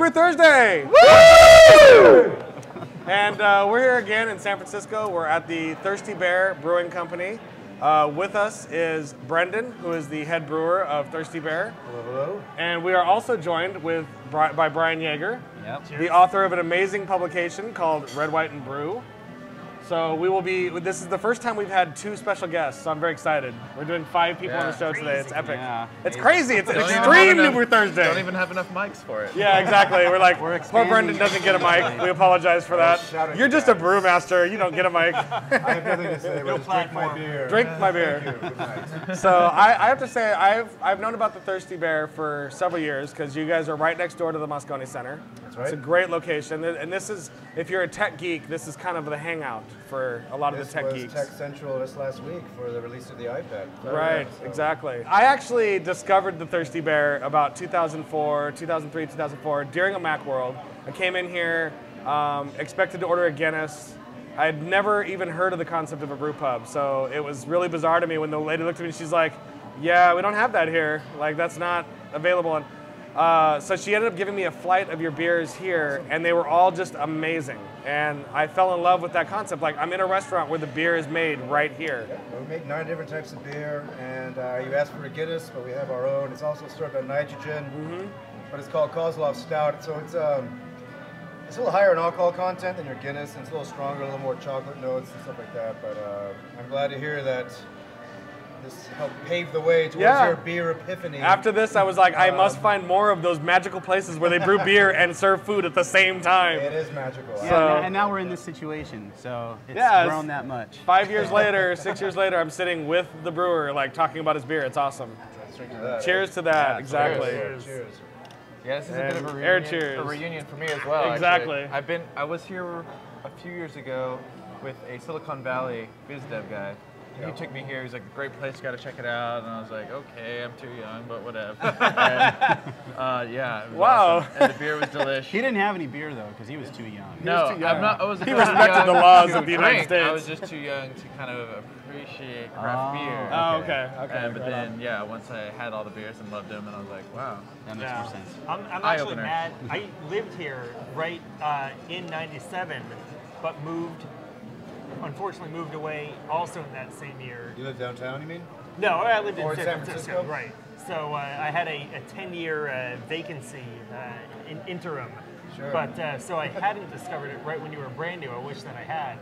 Brew Thursday! Woo! And we're here again in San Francisco. We're at the Thirsty Bear Brewing Company. With us is Brenden, who is the head brewer of Thirsty Bear. Hello, hello. And we are also joined by Brian Yaeger, the author of an amazing publication called Red White Brew. So this is the first time we've had 2 special guests, so I'm very excited. We're doing 5 people on the show today. It's epic. Yeah. It's crazy. It's an extreme New Brew Thursday. Don't even have enough mics for it. Yeah, exactly. We're like, poor Brenden doesn't get a mic. We apologize for that. You're just a brewmaster. You don't get a mic. I have nothing to say. Drink my beer. Drink my beer. Thank you. Good night. So I have to say, I've known about the Thirsty Bear for several years because you guys are right next door to the Moscone Center. That's right. It's a great location, and this is, if you're a tech geek, this is kind of the hangout for a lot of the tech geeks. This was Tech Central just last week for the release of the iPad. Right, exactly. I actually discovered the Thirsty Bear about 2003, 2004 during a Macworld. I came in here, expected to order a Guinness. I had never even heard of the concept of a brew pub, so it was really bizarre to me when the lady looked at me and she's like, yeah, we don't have that here. Like, that's not available. So she ended up giving me a flight of your beers here, and they were all just amazing. And I fell in love with that concept. Like, I'm in a restaurant where the beer is made right here. Yeah, we make 9 different types of beer, and you asked for a Guinness, but we have our own. It's also served on nitrogen, but it's called Kozlov Stout. So it's a little higher in alcohol content than your Guinness, and it's a little stronger, a little more chocolate notes and stuff like that. But I'm glad to hear that this helped pave the way towards your beer epiphany. After this, I was like, I must find more of those magical places where they brew beer and serve food at the same time. It is magical. Yeah, and now we're in this situation, so it's grown that much. 5 years later, 6 years later, I'm sitting with the brewer, like talking about his beer. It's awesome. Cheers to that. Exactly. Cheers. Yeah, this is a bit of a reunion for me as well. Exactly. Actually. I was here a few years ago with a Silicon Valley biz dev guy. He took me here. He's like, great place, got to check it out. And I was like, okay, I'm too young, but whatever. And, yeah, it was awesome. And the beer was delicious. He didn't have any beer though, because he was too young. I wasn't. He respected the laws of the United States. I was just too young to kind of appreciate craft beer. Oh, okay. But then, once I had all the beers and loved them, and I was like, wow, that makes more sense. I'm actually mad. I lived here right in '97, but unfortunately moved away also in that same year. You live downtown, you mean? No, I lived in San Francisco. Right. So I had a 10-year vacancy in interim. Sure. But so I hadn't discovered it right when you were brand new. I wish that I had.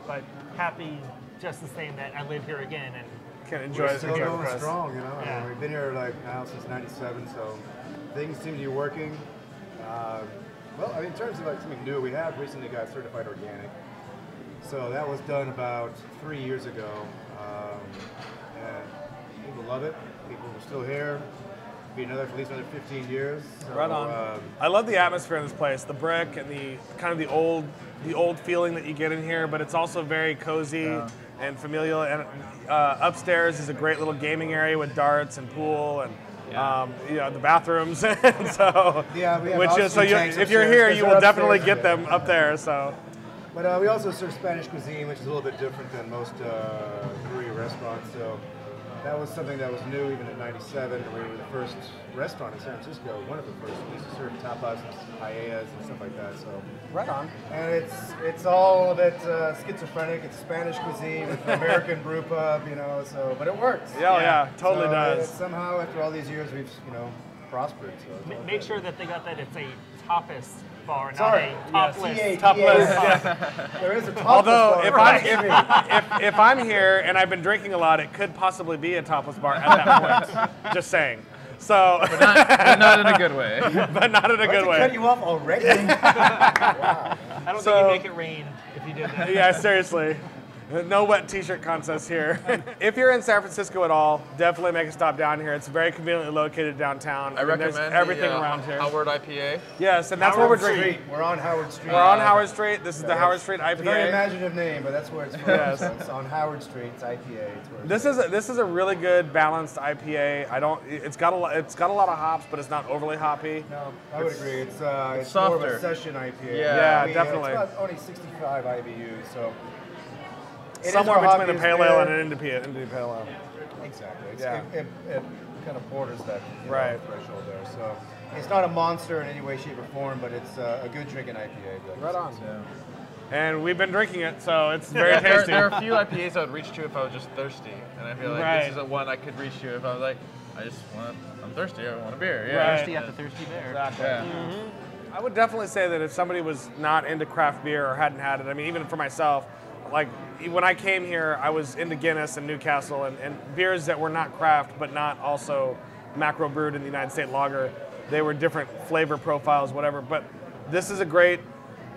But happy just the same that I live here again and can enjoy it. Still going strong, you know. Yeah. I mean, we've been here now since '97, so things seem to be working. Well, I mean, in terms of something new, we have recently got certified organic. So that was done about 3 years ago, and people love it. People are still here. Be for at least another 15 years. So, right on. I love the atmosphere in this place, the brick and the kind of the old feeling that you get in here, but it's also very cozy and familial. And upstairs is a great little gaming area with darts and pool and. The bathrooms, and so if you're here, you will definitely get them up there. So. But we also serve Spanish cuisine, which is a little bit different than most brewery restaurants. So that was something that was new even in '97. We were the first restaurant in San Francisco, one of the first. We used to serve tapas, paellas, and stuff like that. So right on. And it's all a bit schizophrenic. It's Spanish cuisine with American brew pub, you know. So, but it works. Yeah, totally so does. Somehow, after all these years, we've prospered. So make sure that they got that it's a tapas bar, Sorry. not a topless. Topless. There is a topless Although bar. if I'm here and I've been drinking a lot, it could possibly be a topless bar at that point. Just saying. So, but not in a good way. But not in a good way. Cut you off already? Wow. I don't think you make it rain if you did that. Yeah, seriously. No wet t-shirt contest here. If you're in San Francisco at all, definitely make a stop down here. It's very conveniently located downtown. I recommend everything around here. Howard IPA. Yes, and that's what we're drinking. We're on Howard Street. We're on Howard Street. This is the Howard Street IPA. It's a very imaginative name, but that's where it's from. Yes. So it's on Howard Street. It's IPA. This is a really good balanced IPA. It's got a lot of hops, but it's not overly hoppy. No, I would agree. It's softer. more of a session IPA. Yeah, definitely. It's about only 65 IBUs, so. Somewhere between a pale ale and an India Pale Ale. Exactly. Yeah. It kind of borders that threshold there. So It's not a monster in any way, shape, or form, but it's a good drinking IPA. Right on. Yeah. And we've been drinking it, so it's very tasty. There are a few IPAs I would reach to if I was just thirsty, and I feel like this is the one I could reach to if I was like, I'm thirsty, I want a beer. Yeah. Thirsty at the Thirsty Bear. Exactly. Yeah. I would definitely say that if somebody was not into craft beer or hadn't had it, I mean, even for myself, like when I came here, I was into Guinness and Newcastle and beers that were not craft, but not also macro brewed in the United States lager. They were different flavor profiles, whatever. But this is a great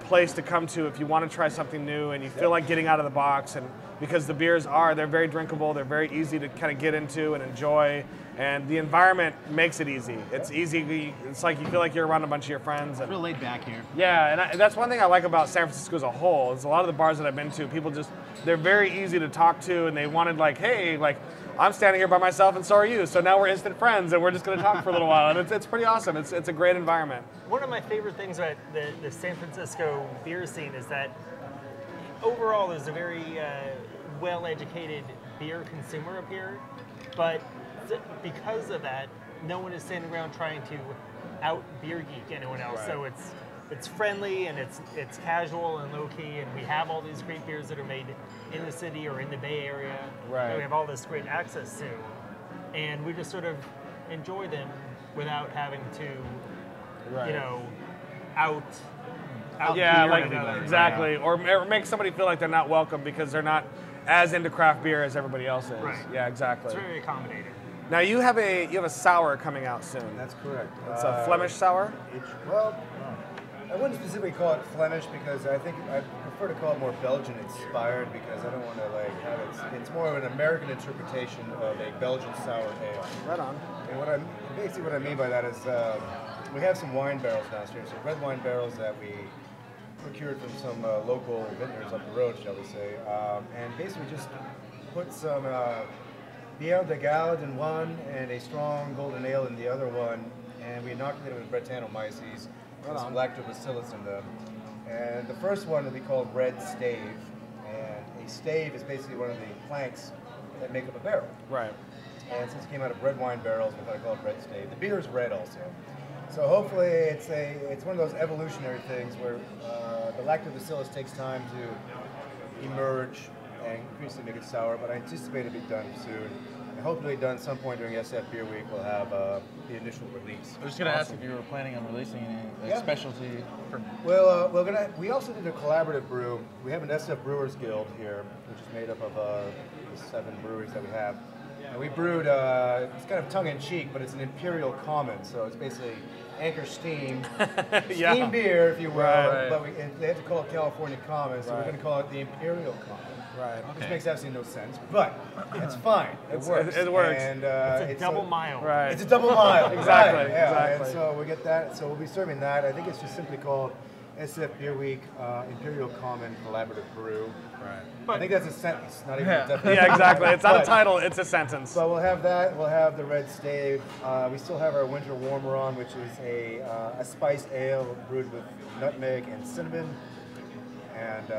place to come to if you want to try something new and you feel like getting out of the box. And because the beers they're very drinkable, they're very easy to kind of get into and enjoy. And the environment makes it easy. It's easy. It's like you feel like you're around a bunch of your friends. And, Real laid back here. yeah, and that's one thing I like about San Francisco as a whole. Is a lot of the bars that I've been to, people they're very easy to talk to, and they wanted like, hey, like I'm standing here by myself, and so are you. So now we're instant friends, and we're just going to talk for a little while, and it's pretty awesome. It's a great environment. One of my favorite things about the San Francisco beer scene is that overall there's a very well-educated beer consumer up here, but because of that, no one is standing around trying to out beer geek anyone else. Right. So it's friendly and it's casual and low key, and we have all these great beers that are made in the city or in the Bay Area. Right. That we have all this great access to, and we just sort of enjoy them without having to, Right. out Yeah, beer like another. exactly, or make somebody feel like they're not welcome because they're not as into craft beer as everybody else is. Right. Yeah, exactly. It's very accommodating. Now you have a sour coming out soon. That's correct. It's a Flemish sour. Well, I wouldn't specifically call it Flemish because I think I prefer to call it more Belgian inspired because I don't want to like have it's more of an American interpretation of a Belgian sour ale. Right on. And what I mean by that is we have some wine barrels downstairs, so red wine barrels that we procured from some local vintners up the road, shall we say, and basically just put some Bière de Galles in one and a strong golden ale in the other one, and we inoculated with Brettanomyces and some lactobacillus in them. And the first one will be called Red Stave, and a stave is basically one of the planks that make up a barrel. Right. And since it came out of red wine barrels, we thought I'd call it Red Stave. The beer is red also. So hopefully it's one of those evolutionary things where the lactobacillus takes time to emerge and increasingly make it sour, but I anticipate it'll be done soon. And hopefully done some point during SF Beer Week, we'll have the initial release. I was just going to ask if you were planning on releasing any specialty. Well, we also did a collaborative brew. We have an SF Brewers Guild here, which is made up of the 7 breweries that we have. And we brewed, it's kind of tongue-in-cheek, but it's an Imperial Common, so it's basically Anchor Steam, steam beer, if you will, Right. but they had to call it California Common, so we're going to call it the Imperial Common. Right. Which makes absolutely no sense, but it's fine. It works. It works. And, It's a double mile. Right. It's a double mile. Exactly, Right, yeah. exactly. And so we get that. So we'll be serving that. I think it's just simply called SF Beer Week Imperial Common Collaborative Brew. Right. I think that's a sentence, not even a definition. Yeah, exactly. It's not a But- title, it's a sentence. So we'll have that. We'll have the Red Stave. We still have our Winter Warmer on, which is a spiced ale brewed with nutmeg and cinnamon. And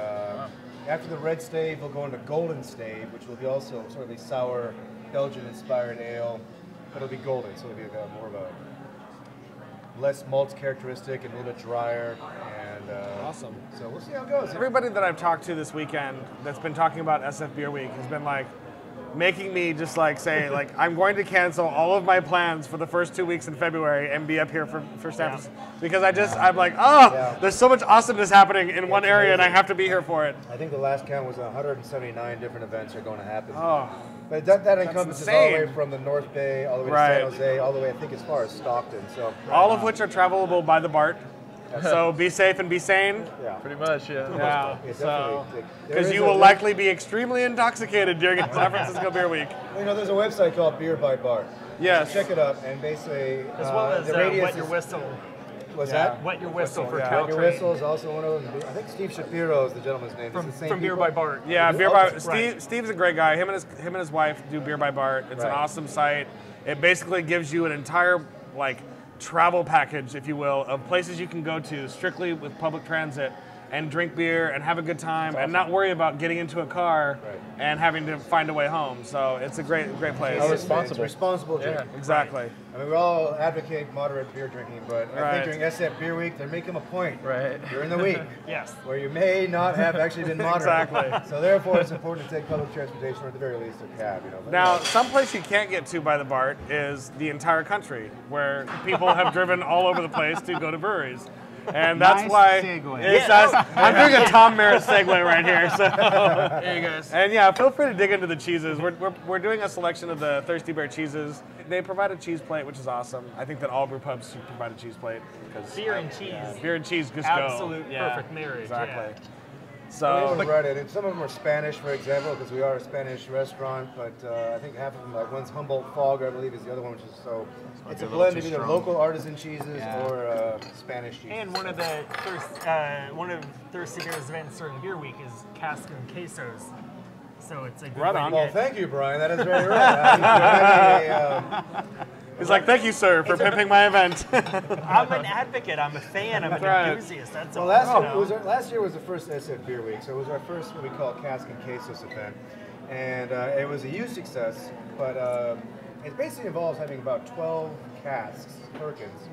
after the Red Stave, we'll go into Golden Stave, which will be also sort of a sour Belgian-inspired ale, but it'll be golden, so it'll be more of a less malt characteristic and a little bit drier. And Awesome. So we'll see how it goes. Everybody that I've talked to this weekend that's been talking about SF Beer Week has been like making me just like say like I'm going to cancel all of my plans for the first 2 weeks in February and be up here for San Francisco because I'm like there's so much awesomeness happening in one area and I have to be here for it. I think the last count was 179 different events are going to happen. Oh, But that encompasses all the way insane. from the North Bay, all the way Right. to San Jose, all the way I think as far as Stockton. So all of which are travelable by the BART. So be safe and be sane. yeah, Pretty much, yeah. Yeah. Yeah, So definitely. because you will likely be extremely intoxicated during San Francisco Beer Week. You know, there's a website called Beer by Bar. Yes. Check it up, and basically As well as the radius Wet Your Whistle. Was Yeah. that? Wet Your Whistle for Yeah. Caltrain. Your Whistle is also one of those. I think Steve Shapiro is the gentleman's name. From, It's the same from Beer people? by Bart. Yeah, Beer Oh, by right. Steve's a great guy. Him and his wife do Beer by Bart. It's an Right. awesome site. It basically gives you an entire like travel package, if you will, of places you can go to strictly with public transit and drink beer and have a good time and not worry about getting into a car and having to find a way home. So it's a great place. It's responsible drinking. Yeah, exactly. I mean, we all advocate moderate beer drinking, but I think during SF Beer Week, they're making a point during the week where you may not have actually been moderate. Exactly. So therefore, it's important to take public transportation, or at the very least a cab. You know. But now, someplace you can't get to by the BART is the entire country, where people have driven all over the place to go to breweries. And that's why I'm doing a Tom Merritt segue right here. So There you guys. And yeah, feel free to dig into the cheeses. We're doing a selection of the Thirsty Bear cheeses. They provide a cheese plate, which is awesome. I think that all brew pubs should provide a cheese plate because beer and cheese. Beer and cheese just Absolute go. perfect marriage. Exactly. Yeah. So, right, and some of them are Spanish, for example, because we are a Spanish restaurant. But I think half of them, like one's Humboldt Fog, I believe, is the other one, which is so. It's a blend of either local artisan cheeses or Spanish cheeses. And one of Thirsty Bear's events during Beer Week is Cask and Quesos. So it's a good way to Well, get- thank you, Brian. That is very right. he's like, thank you, sir, for pimping my event. I'm an advocate. I'm a fan. I'm an enthusiast. That's all. Last year was the first SF Beer Week, so it was our first what we call Cask and Quesos event, and it was a huge success. But it basically involves having about 12 casks, Perkins,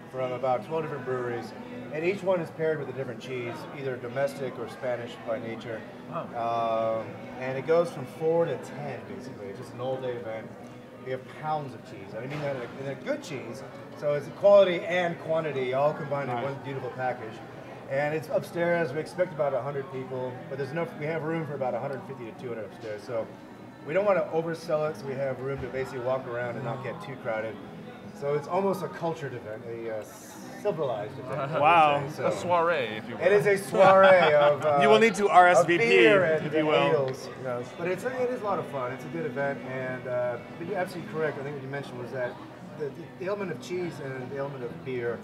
from about 12 different breweries, and each one is paired with a different cheese, either domestic or Spanish by nature. And it goes from 4 to 10, basically. It's just an all-day event. We have pounds of cheese. I mean that in a good cheese. So it's quality and quantity all combined in one beautiful package. And it's upstairs. We expect about 100 people, but there's enough. We have room for about 150 to 200 upstairs. So we don't want to oversell it, so we have room to basically walk around and not get too crowded. So it's almost a cultured event, a civilized event. Wow. A soiree, if you will. It is a soiree of you will need to RSVP, beer and if you will. ales. Yes. But it is a lot of fun. It's a good event, and but you're absolutely correct. I think what you mentioned was that the element of cheese and the element of beer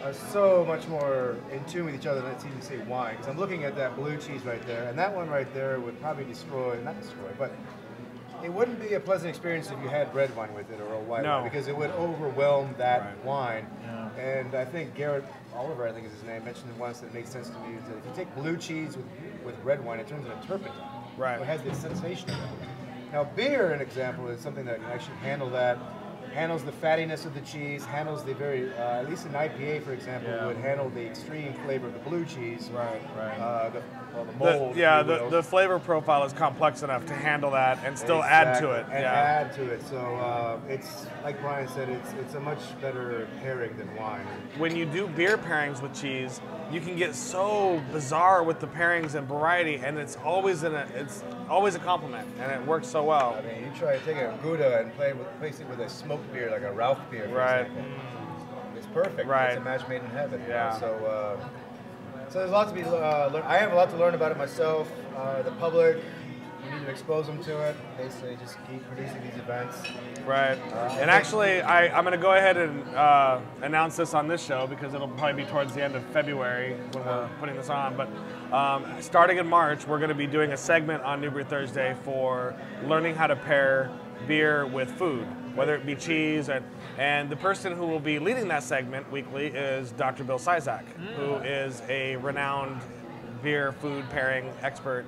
are so much more in tune with each other than it's even say wine. Because I'm looking at that blue cheese right there, and that one right there would probably not destroy, but it wouldn't be a pleasant experience if you had red wine with it or a white wine, because it would overwhelm that wine. Yeah. And I think Garrett Oliver, I think is his name, mentioned it once that it makes sense to me, is that if you take blue cheese with red wine, it turns into turpentine. Right. So it has the sensation of it. Now beer, an example, is something that can actually handle that. Handles the fattiness of the cheese, handles the very, at least an IPA, for example, would handle the extreme flavor of the blue cheese. Right. The mold. The flavor profile is complex enough to handle that and still add to it. Add to it. So it's, like Brian said, it's a much better pairing than wine. When you do beer pairings with cheese, you can get so bizarre with the pairings and variety, and it's always a compliment, and it works so well. I mean, you try to take a Gouda and place it with a smoked beer, like a Ralph beer, for example. It's perfect. Right. It's a match made in heaven. Yeah. You know? So there's lots to be learned. I have a lot to learn about it myself. The public, we need to expose them to it. Basically, just keep producing these events. Right. And actually, I'm going to go ahead and announce this on this show because it'll probably be towards the end of February when we're putting this on. But starting in March, we're going to be doing a segment on New Brew Thursday for learning how to pair beer with food, whether it be cheese. And the person who will be leading that segment weekly is Dr. Bill Sizak, who is a renowned beer food pairing expert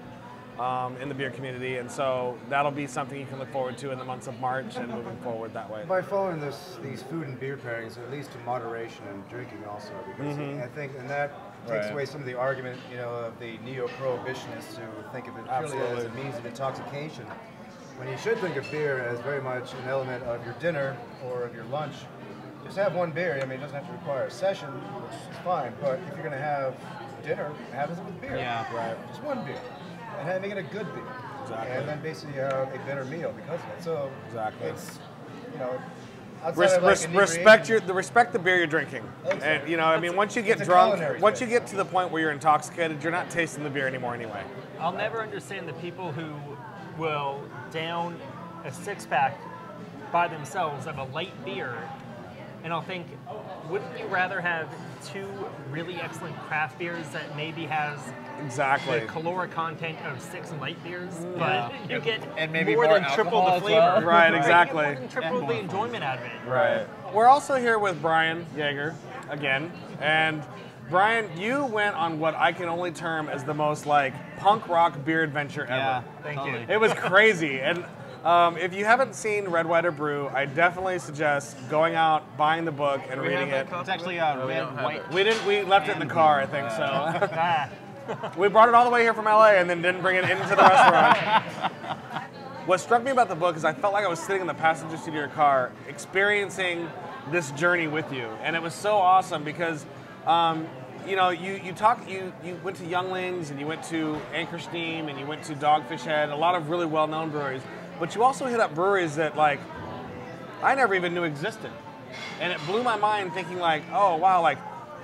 in the beer community, and so that'll be something you can look forward to in the months of March and moving forward that way. By following these food and beer pairings, it leads to moderation and drinking also, because I think, and that takes away some of the argument, of the neo-prohibitionists who think of it purely as a means of intoxication, when you should think of beer as very much an element of your dinner or of your lunch. Just have one beer. I mean, it doesn't have to require a session, which is fine, but if you're going to have dinner, have it with beer. Yeah, right. Just one beer. And make it a good beer. Exactly. And then basically you have a better meal because of it. So it's, respect the beer you're drinking. Exactly. And I mean, once you get drunk, once you get to the point where you're intoxicated, you're not tasting the beer anymore anyway. I'll never understand the people who will down a 6-pack by themselves of a light beer, and I'll think, wouldn't you rather have 2 really excellent craft beers that maybe has the caloric content of 6 light beers, but you get and maybe more than triple the flavor. Well. Right, exactly. You get more than triple the enjoyment out of it. Right. We're also here with Brian Yaeger again, and Brian, you went on what I can only term as the most like punk rock beer adventure ever. Yeah, Thank you. It was crazy. And if you haven't seen Red White Brew, I definitely suggest going out, buying the book, and reading it. It's actually a red, white. We left it in the car, I think so. Ah, We brought it all the way here from LA and then didn't bring it into the restaurant. What struck me about the book is I felt like I was sitting in the passenger seat of your car, experiencing this journey with you, and it was so awesome because, you know, you went to Younglings and you went to Anchor Steam and you went to Dogfish Head, a lot of really well-known breweries, but you also hit up breweries that like I never even knew existed, and it blew my mind thinking like, oh wow, like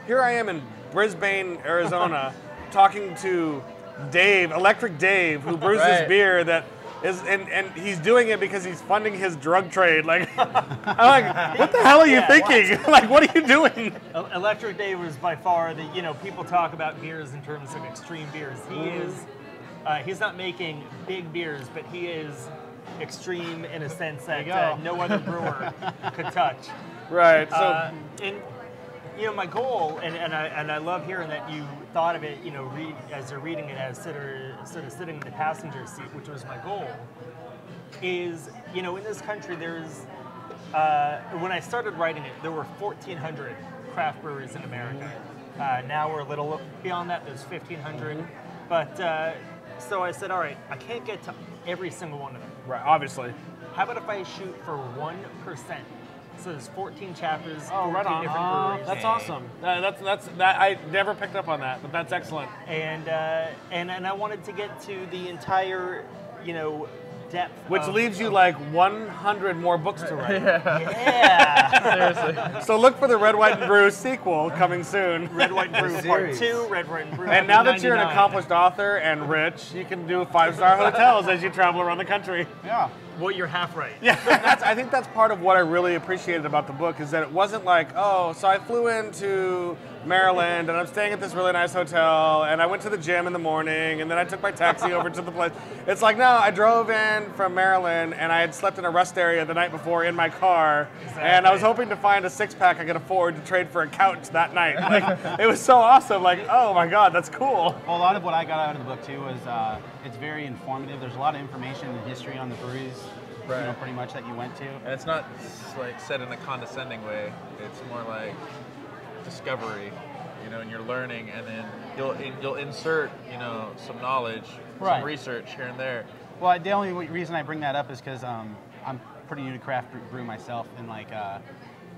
here I am in Brisbane, Arizona, talking to Dave, Electric Dave, who brews this beer that is, and he's doing it because he's funding his drug trade. Like, I'm like, what the hell are you thinking? Like, what are you doing? Electric Dave was by far the, you know, people talk about beers in terms of extreme beers. He is, he's not making big beers, but he is extreme in a sense that no other brewer could touch. Right. So, and you know, my goal, and I love hearing that you thought of it, you know, as you're reading it as sort of sitting in the passenger seat, which was my goal, is, you know, in this country there's, when I started writing it, there were 1,400 craft breweries in America. Now we're a little beyond that, there's 1,500. But, so I said, all right, I can't get to every single one of them. right, obviously. How about if I shoot for 1%? So there's 14 chapters, Oh, 14 right on. different breweries. That's awesome. That's I never picked up on that, but that's excellent. And I wanted to get to the entire, you know, depth. Which of, leaves you like 100 more books to write. Yeah. Seriously. So look for the Red White Brew sequel coming soon. Red White Brew Part series. 2, Red White Brew. And now that you're an 99. accomplished author and rich, you can do 5-star hotels as you travel around the country. Yeah. Well, you're half right. Yeah, I think that's part of what I really appreciated about the book is that it wasn't like, oh, so I flew into Maryland and I'm staying at this really nice hotel and I went to the gym in the morning and then I took my taxi over to the place. It's like, no, I drove in from Maryland and I had slept in a rest area the night before in my car and I was hoping to find a six-pack I could afford to trade for a couch that night. Like, it was so awesome. Like, oh my God, that's cool. Well, a lot of what I got out of the book too was it's very informative. There's a lot of information and history on the breweries, you know, pretty much that you went to. And it's not like said in a condescending way. It's more like discovery, you know, and you're learning, and then you'll insert, you know, some knowledge, Right. some research here and there. Well, the only reason I bring that up is because I'm pretty new to craft brew myself, and like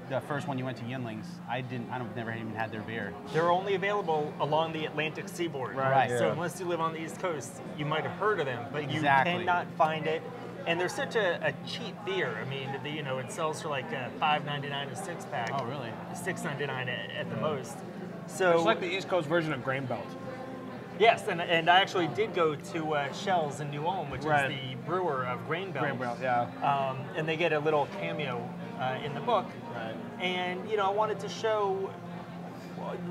the first one you went to Yinlings, I've never even had their beer. They're only available along the Atlantic seaboard. Right. So unless you live on the East Coast, you might have heard of them, but you Exactly. cannot find it. And they're such a cheap beer. I mean, you know, it sells for like $5.99 a six-pack. Oh, really? $6.99 at the most. So It's like the East Coast version of Grain Belt. yes, and I actually did go to Shell's in New Ulm, which Right. is the brewer of Grain Belt. Grain Belt, yeah. And they get a little cameo in the book. Right. And, you know, I wanted to show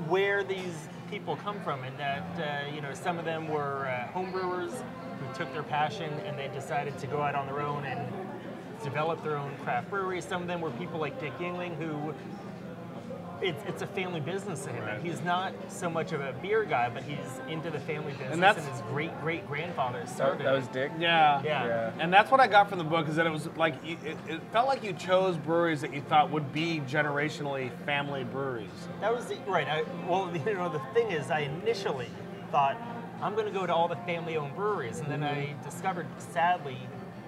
where these people come from, and that, you know, some of them were home brewers who took their passion and they decided to go out on their own and develop their own craft brewery. Some of them were people like Dick Yingling, who it's a family business to him. Right. He's not so much of a beer guy, but he's into the family business, and, that's- his great-great-grandfather started That it. was Dick? Yeah. Yeah. And that's what I got from the book is that it was like, it felt like you chose breweries that you thought would be generationally family breweries. That was right. Well, you know, the thing is, I initially thought I'm going to go to all the family-owned breweries, and then I discovered, sadly,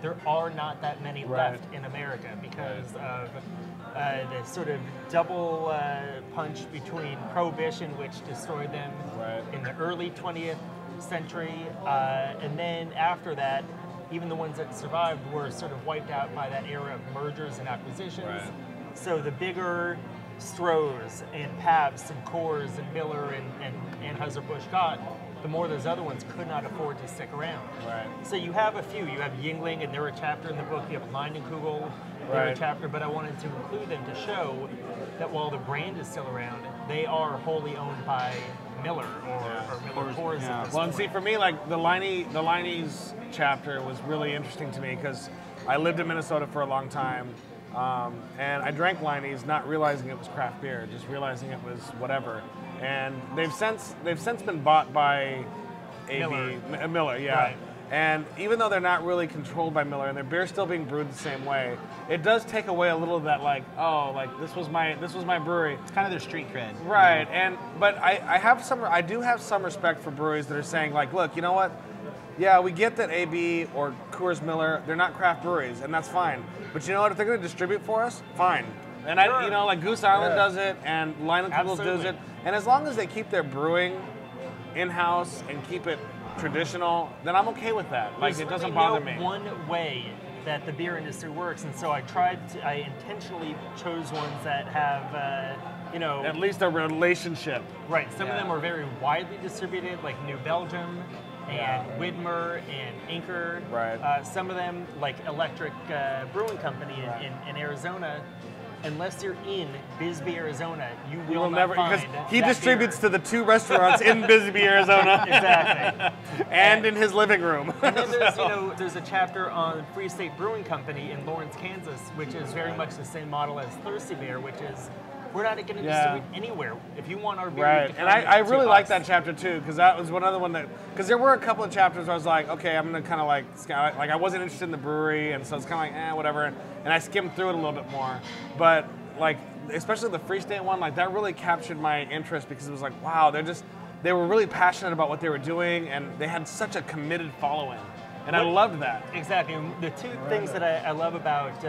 there are not that many left in America because of the sort of double punch between Prohibition, which destroyed them in the early 20th century, and then after that, even the ones that survived were sort of wiped out by that era of mergers and acquisitions. Right. So the bigger Stroh's and Pabst and Coors and Miller and Anheuser-Busch got, the more those other ones could not afford to stick around. Right. So you have a few. You have Yingling, and they're a chapter in the book. You have Leinenkugel, they're a chapter. But I wanted to include them to show that while the brand is still around, they are wholly owned by Miller or Miller Coors. Yeah. At this Well, and point. see, for me, like the Leine's chapter was really interesting to me because I lived in Minnesota for a long time. And I drank Liney's, not realizing it was craft beer, just realizing it was whatever. And they've since been bought by Miller, yeah. Right. And even though they're not really controlled by Miller, and their beer's still being brewed the same way, it does take away a little of that, like, oh, like this was my brewery. It's kind of their street cred. Right. But I do have some respect for breweries that are saying, like, look, you know what? Yeah, we get that AB or Coors Miller, they're not craft breweries, and that's fine. But you know what? If they're going to distribute for us, fine. And Sure. like Goose Island does it, and Line Kibbles does it. And as long as they keep their brewing in-house and keep it traditional, then I'm okay with that. Like, it doesn't bother me. One way that the beer industry works, and so I intentionally chose ones that have, At least a relationship. right. Some of them are very widely distributed, like New Belgium and Widmer and Anchor. Right. Some of them, like Electric Brewing Company in Arizona. Unless you're in Bisbee, Arizona, you will never, not because find he that distributes beer. to the 2 restaurants in Bisbee, Arizona. Exactly. And in his living room. And then there's a chapter on Free State Brewing Company in Lawrence, Kansas, which is very much the same model as Thirsty Bear, which is we're not going to distribute anywhere. If you want our beer, you Right, can and come I to really like us. that chapter too, because that was another one because there were a couple of chapters where I was like, okay, I'm gonna kind of like I wasn't interested in the brewery, and so it's kind of like, whatever, and I skimmed through it a little bit more, but like, especially the Free State one, like that really captured my interest because it was like, wow, they were really passionate about what they were doing, and they had such a committed following, and I loved that. Exactly. And the two things that I love about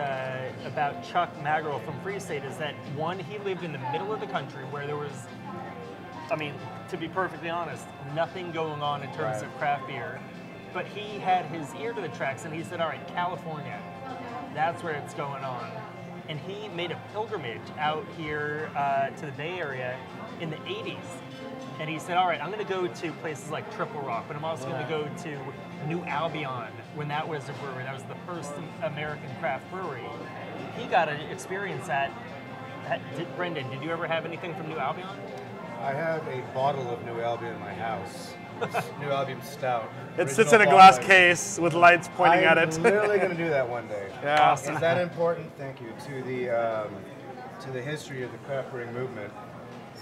Chuck Magrill from Free State is that, one, he lived in the middle of the country where there was, I mean, to be perfectly honest, nothing going on in terms of craft beer. But he had his ear to the tracks, and he said, all right, California, that's where it's going on. And he made a pilgrimage out here to the Bay Area in the 80s. And he said, all right, I'm going to go to places like Triple Rock, but I'm also going to go to New Albion when that was a brewery. That was the first American craft brewery. He got to experience that. Brenden, did you ever have anything from New Albion? I have a bottle of New Albion in my house. New Albion Stout. It sits in a glass case. case with lights pointing at it. I'm literally going to do that one day. Yeah. Is that important? Thank you to the history of the craft brewing movement.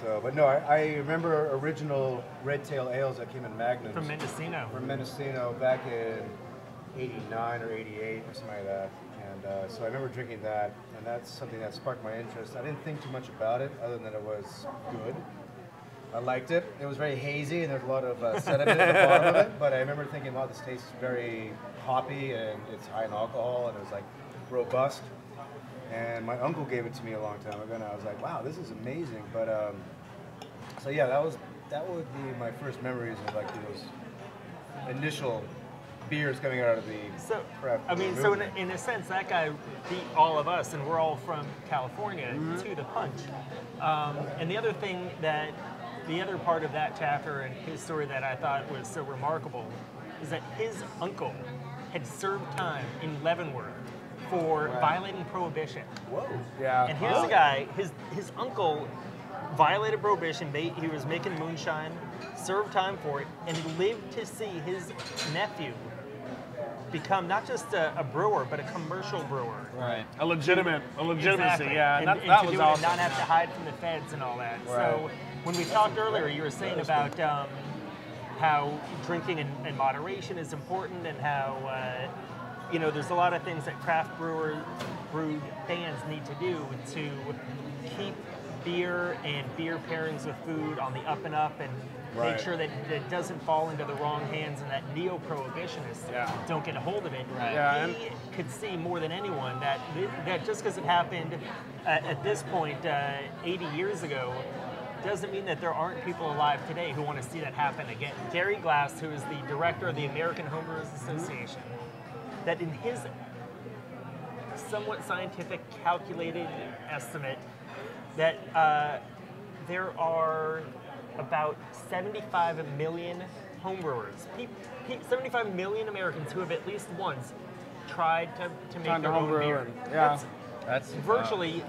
So, but no, I remember original Red Tail ales that came in magnums From Mendocino. from Mendocino back in '89 or '88 or something like that. And so I remember drinking that, and that's something that sparked my interest. I didn't think too much about it, other than it was good. I liked it. It was very hazy, and there's a lot of sediment at the bottom of it. But I remember thinking, wow, this tastes very hoppy, and it's high in alcohol, and it was like robust. And my uncle gave it to me a long time ago, and I was like, wow, this is amazing. But so yeah, that would be my first memories of like those initial beers coming out of the craft. I mean, so in a sense, that guy beat all of us, and we're all from California to the punch. And the other thing the other part of that chapter and his story that I thought was so remarkable is that his uncle had served time in Leavenworth for violating prohibition. Whoa. Yeah. And here's the guy, his uncle violated prohibition. He was making moonshine, served time for it, and he lived to see his nephew become not just a brewer, but a commercial brewer. Right. A legitimacy, Exactly. yeah. And that to was do it and awesome. not have to hide from the feds and all that. So when we talked earlier, you were saying about how drinking in moderation is important, and how there's a lot of things that craft brewed fans need to do to keep beer and beer pairings with food on the up and up, and make sure that it doesn't fall into the wrong hands, and that neo-prohibitionists don't get a hold of it. Right. Yeah, He could see more than anyone that just because it happened at this point 80 years ago doesn't mean that there aren't people alive today who want to see that happen again. Gary Glass, who is the director of the American Homebrewers Association, that in his somewhat scientific, calculated estimate, that there are about 75 million homebrewers, 75 million Americans who have at least once tried to make their own beer. That's virtually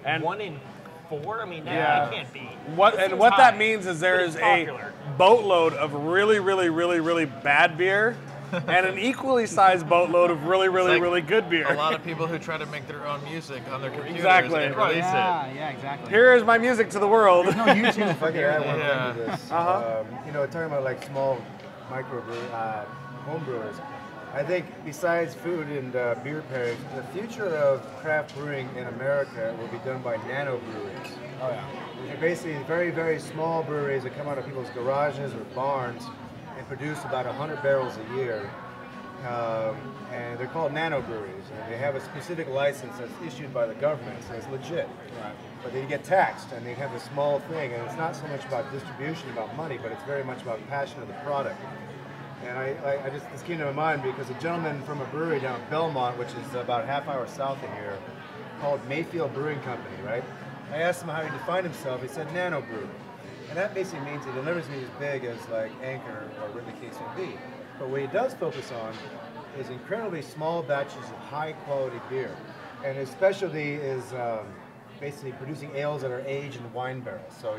and 1 in 4. I mean, that can't be. What high, that means is there but is it's a popular. boatload of really, really, really, really bad beer and an equally sized boatload of really, really, like really good beer. A lot of people who try to make their own music on their computers Exactly. and release it. Yeah, exactly. Here is my music to the world. There's no YouTube If I for could beer. add one Yeah. thing to this, Uh-huh. you know, talking about like small home brewers, I think besides food and beer pairings, the future of craft brewing in America will be done by nano breweries. Oh yeah. They're basically very, very small breweries that come out of people's garages or barns and produce about 100 barrels a year. And they're called nano breweries, and they have a specific license that's issued by the government, so it's legit. Right. But they get taxed, and they have a small thing, and it's not so much about distribution, about money, but it's very much about passion of the product. And I just, this came to my mind because a gentleman from a brewery down in Belmont, which is about a half hour south of here, called Mayfield Brewing Company, right? I asked him how he defined himself. He said nano brew. And that basically means he delivers me as big as like Anchor or whatever the case may be. But what he does focus on is incredibly small batches of high quality beer. And his specialty is basically producing ales that are aged in wine barrels. So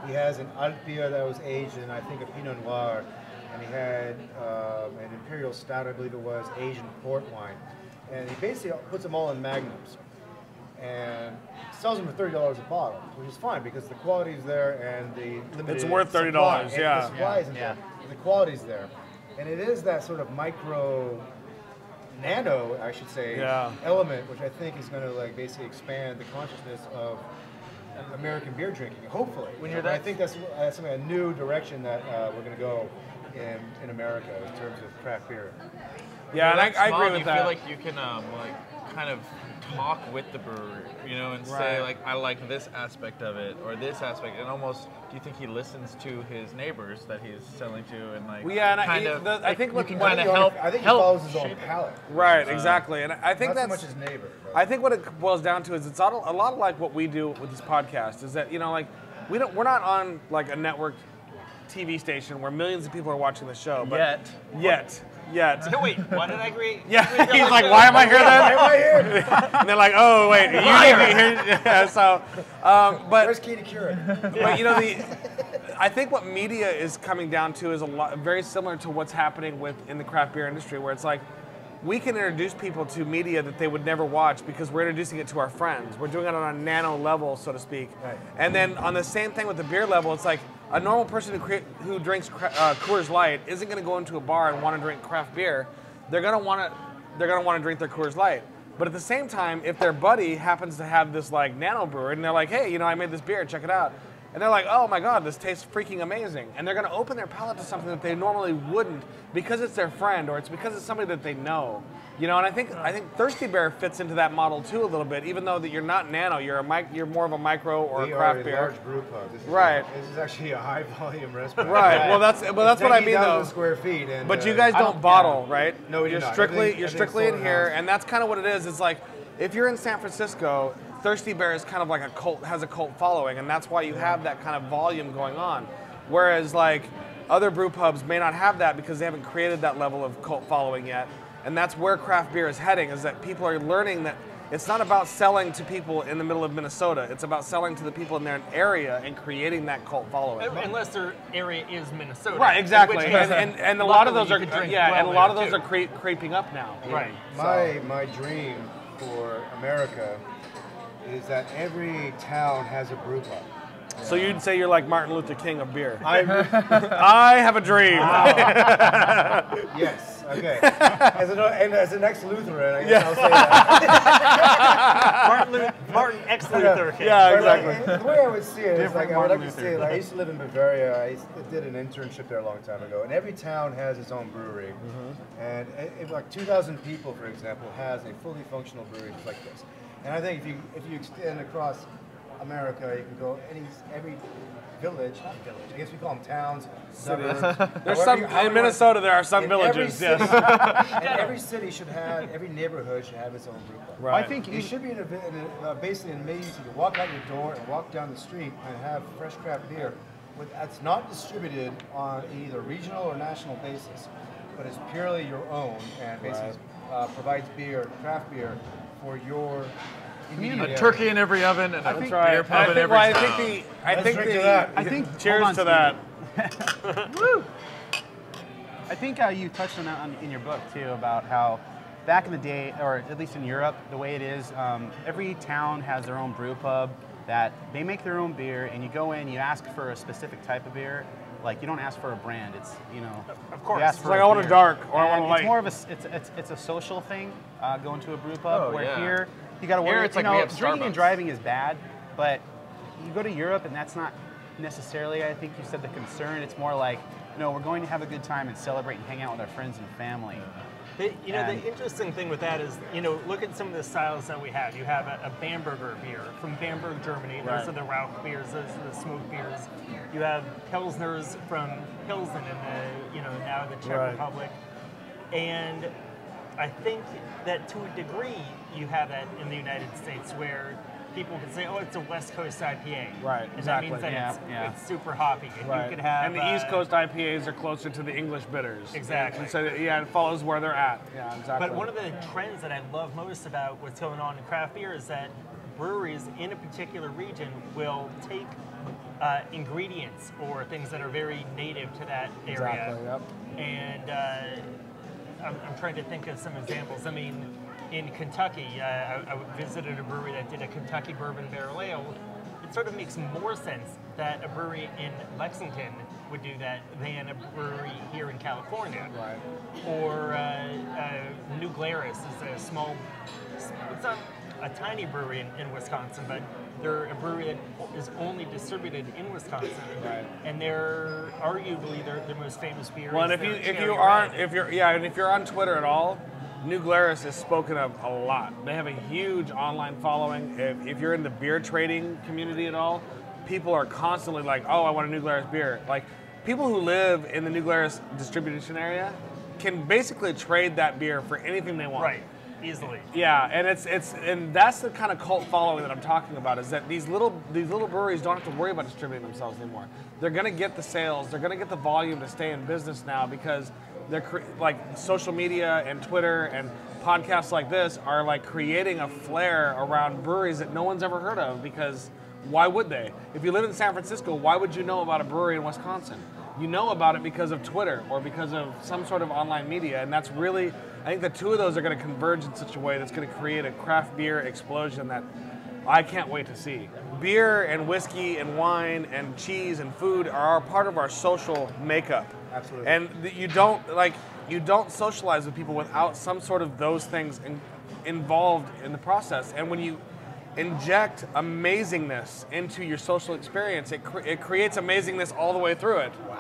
he has an IPA that was aged in, I think, a Pinot Noir, and he had an Imperial Stout, I believe it was, aged in port wine. And he basically puts them all in magnums. And sells them for $30 a bottle, which is fine because the quality's there and the limited It's worth $30, supply. yeah. The supply isn't there. The quality's there. And it is that sort of nano, I should say, element, which I think is going to like basically expand the consciousness of American beer drinking, hopefully. I think that's something, a new direction that we're going to go in America in terms of craft beer. Yeah, and I agree with you that. feel like you can like kind of talk with the brewer, you know, and say like, I like this aspect of it or this aspect, and almost, do you think he listens to his neighbors that he's selling to, and like I think you can kind of help. I think he follows his own palate. Right, exactly, and I think not that's so much his neighbor. But. I think what it boils down to is it's a lot of like what we do with this podcast is that, you know, like we're not on like a network TV station where millions of people are watching the show, but yet. No, wait, why did I agree? Yeah, he's like, why am I here then? Why am I here? And they're like, oh wait, you need to be here. Yeah, so, but where's Katie Curran? But you know, I think what media is coming down to is very similar to what's happening in the craft beer industry, where it's like we can introduce people to media that they would never watch because we're introducing it to our friends. We're doing it on a nano level, so to speak. Right. And then on the same thing with the beer level, it's like a normal person who drinks Coors Light isn't going to go into a bar and want to drink craft beer. They're going to want to drink their Coors Light. But at the same time, if their buddy happens to have this like nano brewer and they're like, hey, you know, I made this beer, check it out. And they're like, oh my God, this tastes freaking amazing. And they're going to open their palate to something that they normally wouldn't because it's their friend or it's because it's somebody that they know. You know, and I think Thirsty Bear fits into that model too a little bit, even though that you're not nano, you're more of a micro or a craft beer. We are a large brew pub. This is actually a high volume restaurant. Right. Well, that's what I mean though. Square feet. And, but you guys don't bottle, right? No, you're strictly in here, and that's kind of what it is. It's like if you're in San Francisco, Thirsty Bear is kind of like has a cult following, and that's why you have that kind of volume going on. Whereas like other brew pubs may not have that because they haven't created that level of cult following yet. And that's where craft beer is heading, is that people are learning that it's not about selling to people in the middle of Minnesota. It's about selling to the people in their area and creating that cult following. Unless their area is Minnesota. Right, exactly. And a lot of those are creeping up now. Right. My dream for America is that every town has a brew pub. So you'd say you're like Martin Luther King of beer. I have a dream. Yes. Okay. As an ex-Lutheran, I guess I'll say that. Martin ex-Luther King. Yeah, exactly. Like, the way I would see it is like I would like to Luther. see it. Like, I used to live in Bavaria. I did an internship there a long time ago, and every town has its own brewery. And like 2,000 people, for example, has a fully functional brewery just like this. And I think if you extend across America, you can go every village, not village, I guess we call them towns, suburbs. In Minnesota there are some villages, yes. And every city every neighborhood should have its own brew pub. Right. I think You should be basically amazing to walk out your door and walk down the street and have fresh craft beer that's not distributed on either regional or national basis, but it's purely your own and basically provides craft beer for your A turkey in every oven and a That's beer right. pub in every town. Let's drink to that. Cheers to that. Woo! I think you touched on that in your book too, about how back in the day, or at least in Europe, the way it is, every town has their own brew pub that they make their own beer, and you go in, you ask for a specific type of beer. Like, you don't ask for a brand. It's, you know, of course. you ask It's for like a I want a beer. dark or I want And a light. it's more of a it's a social thing, going to a brew pub. Oh, where yeah. here you got to Here worry. it's You like we know, have drinking and Starbucks. driving is bad, but you go to Europe and that's not necessarily, I think you said, the concern. It's more like, no, we're going to have a good time and celebrate and hang out with our friends and family. The interesting thing with that is, look at some of the styles that we have. You have a Bamberger beer from Bamberg, Germany. Those are the Rauch beers. Those are the smoke beers. You have Pilsners from Pilsen in the, now the Czech Republic. And I think that to a degree you have that in the United States where people can say, oh, it's a West Coast IPA. Right, And exactly. that means that Yeah. it's super hoppy. And Right. you could have... and the East Coast IPAs are closer to the English bitters. Exactly. And so, yeah, it follows where they're at. Yeah, exactly. But one of the trends that I love most about what's going on in craft beer is that breweries in a particular region will take ingredients or things that are very native to that area. Exactly, yep. And I'm trying to think of some examples. I mean, in Kentucky, I visited a brewery that did a Kentucky bourbon barrel ale. It sort of makes more sense that a brewery in Lexington would do that than a brewery here in California. Right. Or New Glarus is a small, it's not a tiny brewery in Wisconsin, but they're a brewery that is only distributed in Wisconsin. Right. And they're arguably their most famous beer. Well, and is if their Cherry you aren't, Red. if you're on Twitter at all, New Glarus is spoken of a lot. They have a huge online following. If you're in the beer trading community at all, people are constantly like, oh, I want a New Glarus beer. Like, people who live in the New Glarus distribution area can basically trade that beer for anything they want. Right, easily. Yeah, and and that's the kind of cult following that I'm talking about. Is that these little breweries don't have to worry about distributing themselves anymore. They're going to get the sales. They're going to get the volume to stay in business now because they're like social media and Twitter and podcasts like this are like creating a flare around breweries that no one's ever heard of. Because why would they? If you live in San Francisco, why would you know about a brewery in Wisconsin? You know about it because of Twitter or because of some sort of online media, and that's really, I think the two of those are going to converge in such a way that's going to create a craft beer explosion that I can't wait to see. Beer and whiskey and wine and cheese and food are part of our social makeup. Absolutely. And you don't socialize with people without some sort of those things involved in the process. And when you inject amazingness into your social experience, it creates amazingness all the way through it. Wow.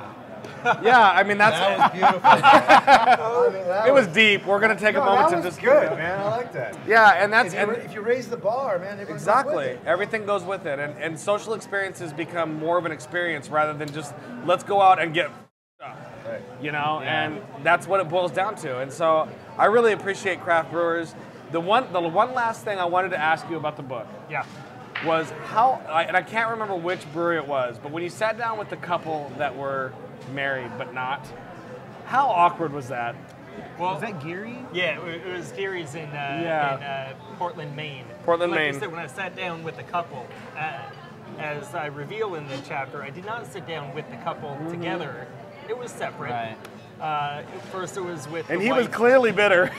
Yeah, I mean that's. That was beautiful. I mean, that it was deep. We're gonna take a moment that to was just. good, man. I like that. Yeah, and that's If you raise the bar, man, everyone goes exactly with it. everything goes with it, and social experiences become more of an experience rather than just let's go out and get up. Right. You know, and that's what it boils down to. And so I really appreciate craft brewers. The one last thing I wanted to ask you about the book Yeah. was how, and I can't remember which brewery it was, but when you sat down with the couple that were married but not, how awkward was that? Well, Was that Geary? yeah, it was Gary's in Portland, Maine. Portland, like Maine. I said, when I sat down with the couple, as I reveal in the chapter, I did not sit down with the couple together. It was separate. Right. First, it was with And the he was wife. clearly bitter.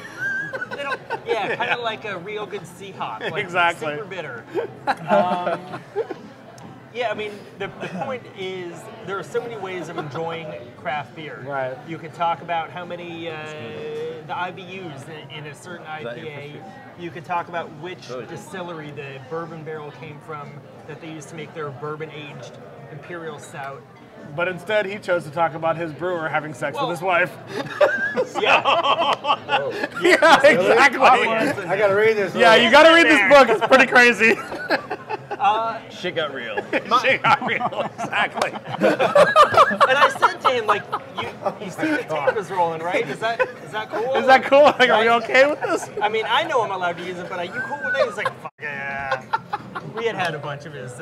Yeah, kind of like a real good Seahawk. Like Exactly. Super bitter. Yeah, I mean, the point is there are so many ways of enjoying craft beer. Right. You could talk about how many the IBUs in a certain that your IPA. fish? You could talk about which Really? distillery the bourbon barrel came from that they used to make their bourbon-aged imperial stout. But instead, he chose to talk about his brewer having sex with his wife. Yeah. Yeah, exactly. I gotta read this. Yeah, you got to read this book. It's pretty crazy. Shit got real. Shit got real. Exactly. And I said to him, like, you see the tape is rolling, right? Is that cool? Is that cool? Like, are we okay with this? I mean, I know I'm allowed to use it, but are you cool with it? He's like, fuck yeah. we had a bunch of his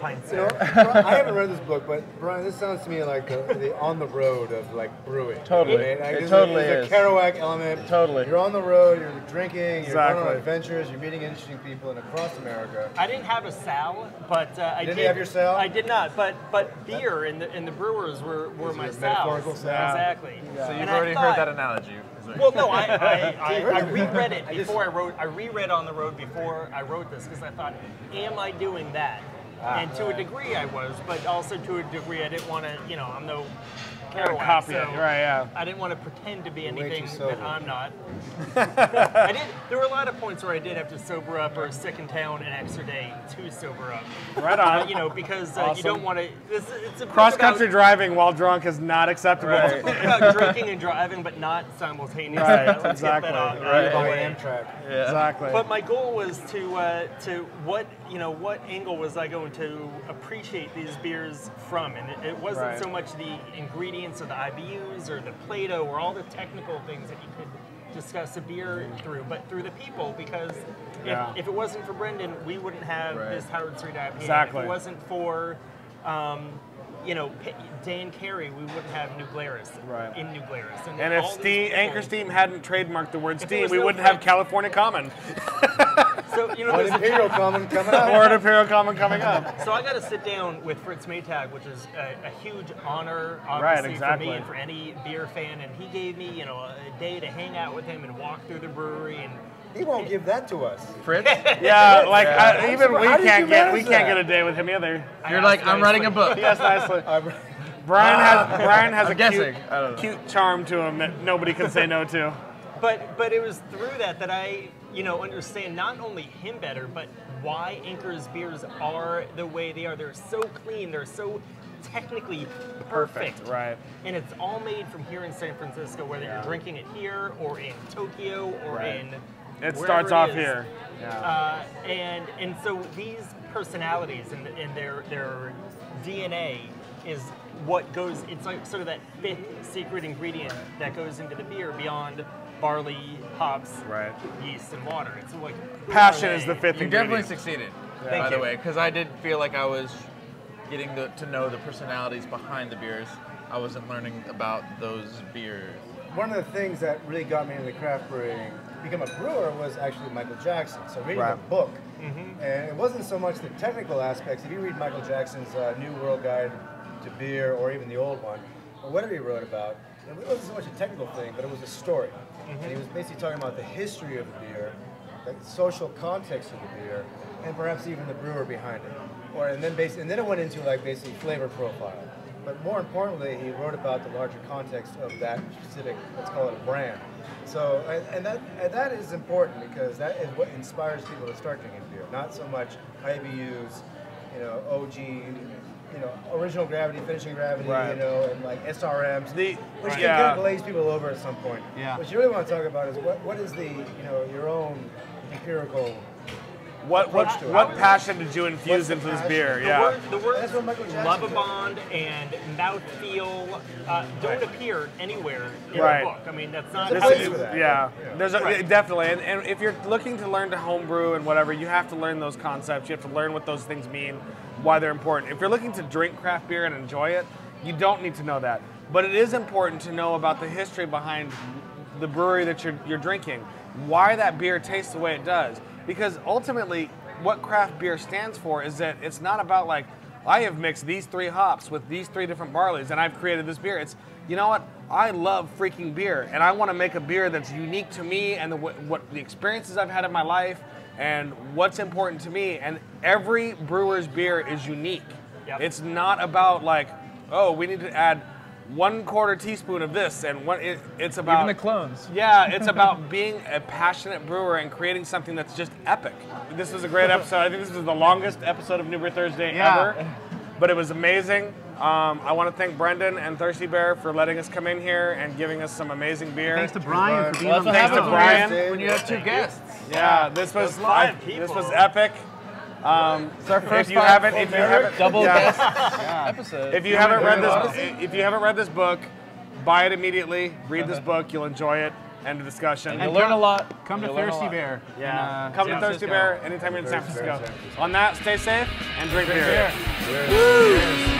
pints You know, there. I haven't read this book, but Brian, this sounds to me like the on the road of like brewing. Totally. Right? Like, It totally there's is. a Kerouac element. Totally. You're on the road, you're drinking, you're going Exactly. on adventures, you're meeting interesting people and across America. I didn't have a Sal, but I Didn't did. you have your Sal? I did not, but beer and the brewers were my your Sals. metaphorical Sal? Exactly. So you've And I already thought- heard that analogy. Well, no, I reread it I just- before I wrote. I reread on the road before I wrote this because I thought, am I doing that? And to a degree I was, but also to a degree I didn't want to. You know, I'm no Kerouac, Copy so it, right? Yeah. I didn't want to pretend to be Way too anything sober. that I'm not. I did. There were a lot of points where I did have to sober up or sick in town an extra day to sober up. Right on. You know, because you Awesome. don't want to. It's a book Cross-country about- driving while drunk is not acceptable. Right. about drinking and driving, but not simultaneously. Right, Let's get exactly. that out Right. of the By way. Amtrak. Yeah. Exactly. But my goal was to what angle was I going to appreciate these beers from, and it wasn't Right. so much the ingredients or the IBUs or the Play-Doh or all the technical things that you could discuss a beer through, but through the people, because Yeah. if it wasn't for Brenden, we wouldn't have Right. this Howard Street IPA. Exactly. If it wasn't for Dan Carey, we wouldn't have New Glarus Right. in New Glarus. And if all these people- Anchor Steam hadn't trademarked the word If there steam, was we no wouldn't have French- California Common So An there's a Imperial Common coming up. or an Imperial Common coming up. So I got to sit down with Fritz Maytag, which is a huge honor, Right, obviously, exactly. for me and for any beer fan. And he gave me, a day to hang out with him and walk through the brewery. And He won't give that to us. Fritz, Yeah, like Yeah. even we How did can't you get manage get that? a day with him either. you're like, I'm writing a book. Yes, nicely. I'm- Brian has I'm a guessing. I don't know. cute charm to him that nobody can say no to. But it was through that I understand not only him better, but why Anchor's beers are the way they are. They're so clean. They're so technically perfect. Right. And it's all made from here in San Francisco, whether you're drinking it here or in Tokyo or Right. in It wherever starts it off is. here. Yeah. And so these personalities and their DNA is what goes. It's like sort of that fifth secret ingredient that goes into the beer beyond barley, hops, Right. yeast, and water. It's like who Passion are is the they? fifth You definitely ingredient. succeeded, Thank by the you. way, because I did feel like I was getting to know the personalities behind the beers. I wasn't learning about those beers. One of the things that really got me into craft brewing, become a brewer, was actually Michael Jackson. So reading Right. the book, and it wasn't so much the technical aspects. If you read Michael Jackson's New World Guide to Beer, or even the old one, or whatever he wrote about, it wasn't so much a technical thing, but it was a story. And he was basically talking about the history of the beer, the social context of the beer, and perhaps even the brewer behind it. And then it went into like basically flavor profile. But more importantly, he wrote about the larger context of that specific, let's call it a brand. So, and that is important, because that is what inspires people to start drinking beer. Not so much IBUs, OG, original gravity, finishing gravity, Right. and like SRMs, which can yeah. kind of glaze people over at some point. Yeah. What you really want to talk about is what is the, your own empirical What approach to it. passion did you infuse What's the into this passion? beer? The Yeah. words That's what Michael Jackson love a did. bond and mouthfeel don't appear anywhere in Right. the book. I mean, that's not There's how a place you- for that. Yeah, there's Right. definitely, and if you're looking to learn to homebrew and whatever, you have to learn those concepts. You have to learn what those things mean, why they're important. If you're looking to drink craft beer and enjoy it, you don't need to know that. But it is important to know about the history behind the brewery that you're drinking, why that beer tastes the way it does. Because ultimately, what craft beer stands for is that it's not about like, I have mixed these 3 hops with these 3 different barleys and I've created this beer. It's, you know what? I love freaking beer, and I want to make a beer that's unique to me and what the experiences I've had in my life and what's important to me. And every brewer's beer is unique. Yep. It's not about like, oh, we need to add 1/4 teaspoon of this, and it's about Even the clones. yeah, it's about being a passionate brewer and creating something that's just epic. This was a great episode. I think this was the longest episode of New Beer Thursday Yeah. ever, but it was amazing. I want to thank Brenden and Thirsty Bear for letting us come in here and giving us some amazing beer. Thanks to Brian for being Well, on that's the what Thanks to happens Brian. when you have 2 guests. Yeah, this was Those live this people. was epic. It's our first If you haven't double yeah. guest episode. If you haven't read this book, buy it immediately. Read this book, you'll enjoy it. End of discussion. And you'll learn a lot. Come to You'll learn a Thirsty lot. Bear. Yeah. in, Come to San Thirsty Francisco. Bear anytime you're in San Thirsty Bear, Francisco. San Francisco. On that, stay safe and drink beer. Beer. Cheers.